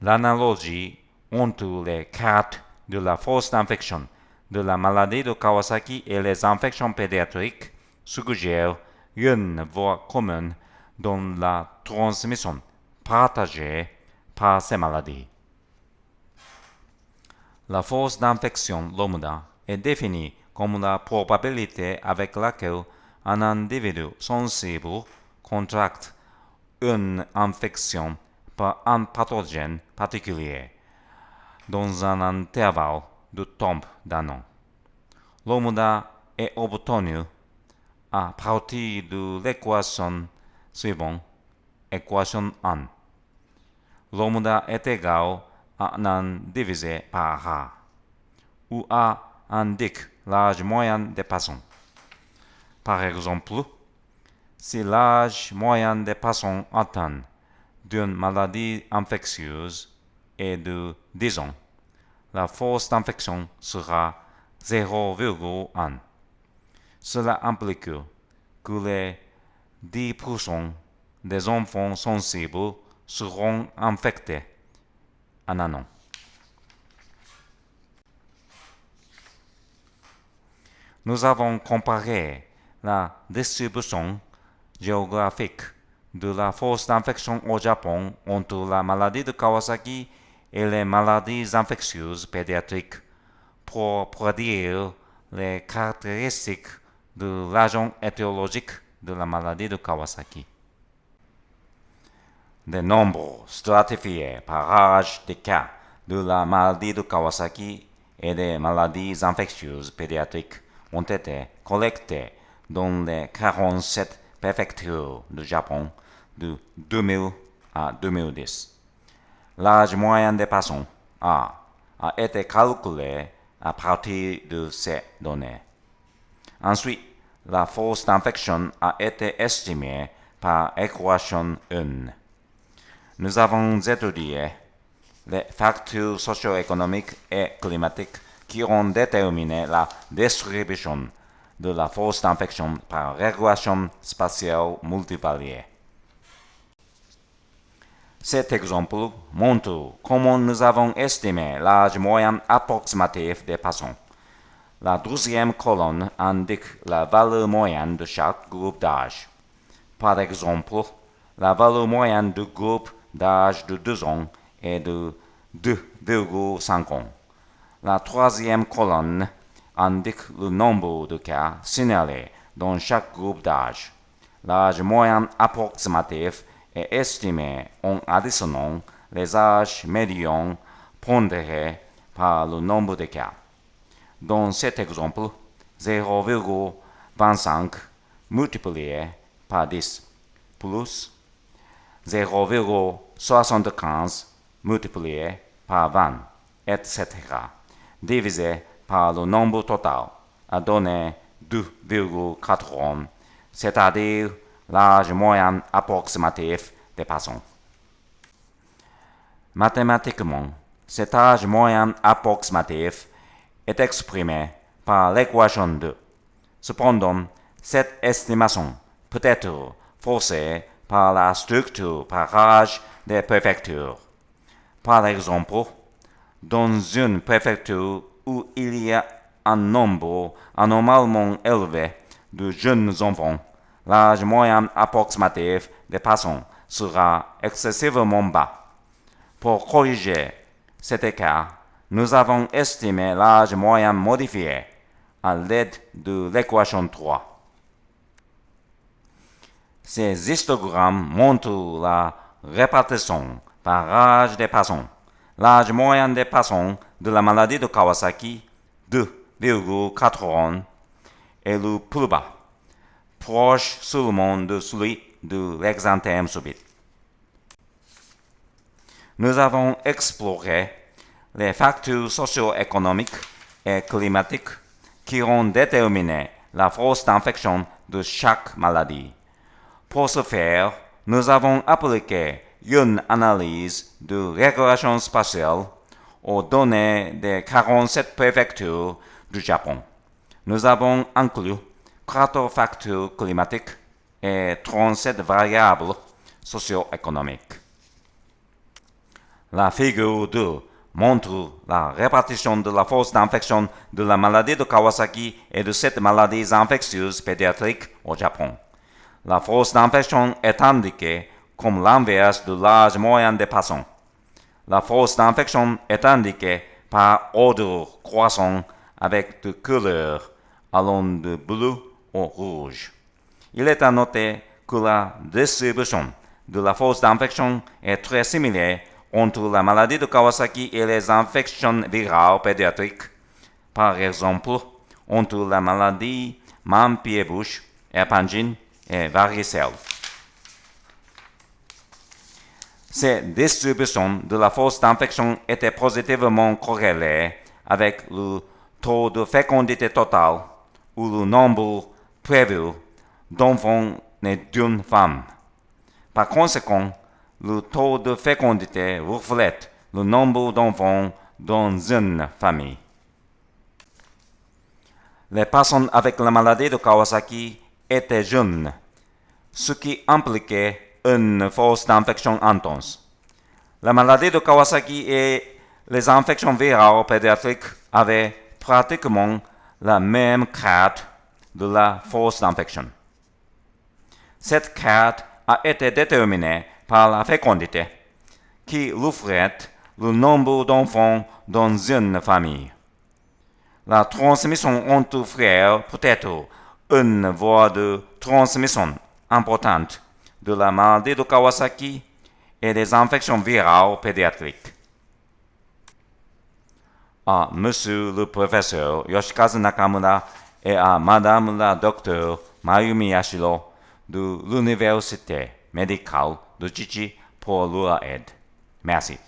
L'analogie entre les cartes de la force d'infection de la maladie de Kawasaki et les infections pédiatriques suggère une voie commune dans la transmission partagée par ces maladies. La force d'infection lambda est définie comme la probabilité avec laquelle un individu sensible contracte une infection par un pathogène particulier dans un intervalle de temps d'un an. Lambda est obtenu à partir de l'équation suivante, équation 1. Lambda est égal à n divisé par A, où A indique l'âge moyen des patients. Par exemple, si l'âge moyen des patients atteints d'une maladie infectieuse est de 10 ans, la force d'infection sera 0,1. Cela implique que les 10% des enfants sensibles seront infectés en un an. Nous avons comparé la distribution géographique de la force d'infection au Japon entre la maladie de Kawasaki et les maladies infectieuses pédiatriques pour prédire les caractéristiques de l'agent étiologique de la maladie de Kawasaki. Des nombres stratifiés par âge des cas de la maladie de Kawasaki et des maladies infectieuses pédiatriques ont été collectés dans les 47 préfectures du Japon de 2000 à 2010. L'âge moyen des patients a été calculé à partir de ces données. Ensuite, la force d'infection a été estimée par équation 1. Nous avons étudié les facteurs socio-économiques et climatiques qui ont déterminé la distribution de la force d'infection par régression spatiale multivariée. Cet exemple montre comment nous avons estimé l'âge moyen approximatif des patients. La deuxième colonne indique la valeur moyenne de chaque groupe d'âge. Par exemple, la valeur moyenne du groupe d'âge de 2 ans est de 2,5 ans. La troisième colonne indique le nombre de cas signalés dans chaque groupe d'âge. L'âge moyen approximatif est estimé en additionnant les âges médians pondérés par le nombre de cas. Dans cet exemple, 0,25 multiplié par 10 plus 0,75 multiplié par 20, etc., divisé par le nombre total, a donné 2,4 ans, c'est-à-dire l'âge moyen approximatif des patients. Mathématiquement, cet âge moyen approximatif est exprimé par l'équation 2. Cependant, cette estimation peut être faussée par la structure par âge des préfectures. Par exemple, dans une préfecture où il y a un nombre anormalement élevé de jeunes enfants, l'âge moyen approximatif des patients sera excessivement bas. Pour corriger cet écart, nous avons estimé l'âge moyen modifié à l'aide de l'équation 3. Ces histogrammes montrent la répartition par âge des patients. L'âge moyen des patients de la maladie de Kawasaki, 2,4 ans, est le plus bas, proche seulement de celui de l'exanthème subite. Nous avons exploré les facteurs socio-économiques et climatiques qui ont déterminé la force d'infection de chaque maladie. Pour ce faire, nous avons appliqué une analyse de régression spatiale aux données des 47 préfectures du Japon. Nous avons inclus 4 facteurs climatiques et 37 variables socio-économiques. La figure 2 montre la répartition de la force d'infection de la maladie de Kawasaki et de cette maladie infectieuse pédiatrique au Japon. La force d'infection est indiquée comme l'inverse de l'âge moyen des patients. La force d'infection est indiquée par ordre croissant avec des couleurs allant de bleu au rouge. Il est à noter que la distribution de la force d'infection est très similaire entre la maladie de Kawasaki et les infections virales pédiatriques. Par exemple, entre la maladie main-pied-bouche, herpingine et varicelle. Cette distribution de la force d'infection était positivement corrélée avec le taux de fécondité totale ou le nombre prévu d'enfants nés d'une femme. Par conséquent, le taux de fécondité reflète le nombre d'enfants dans une famille. Les personnes avec la maladie de Kawasaki étaient jeunes, ce qui impliquait une force d'infection intense. La maladie de Kawasaki et les infections virales pédiatriques avaient pratiquement la même carte de la force d'infection. Cette carte a été déterminée par la fécondité, qui reflète le nombre d'enfants dans une famille. La transmission entre frères peut être une voie de transmission importante de la maladie de Kawasaki et des infections virales pédiatriques. À Monsieur le professeur Yoshikazu Nakamura et à Madame la docteure Mayumi Yashiro de l'Université médicale de Chichi pour leur aide. Merci.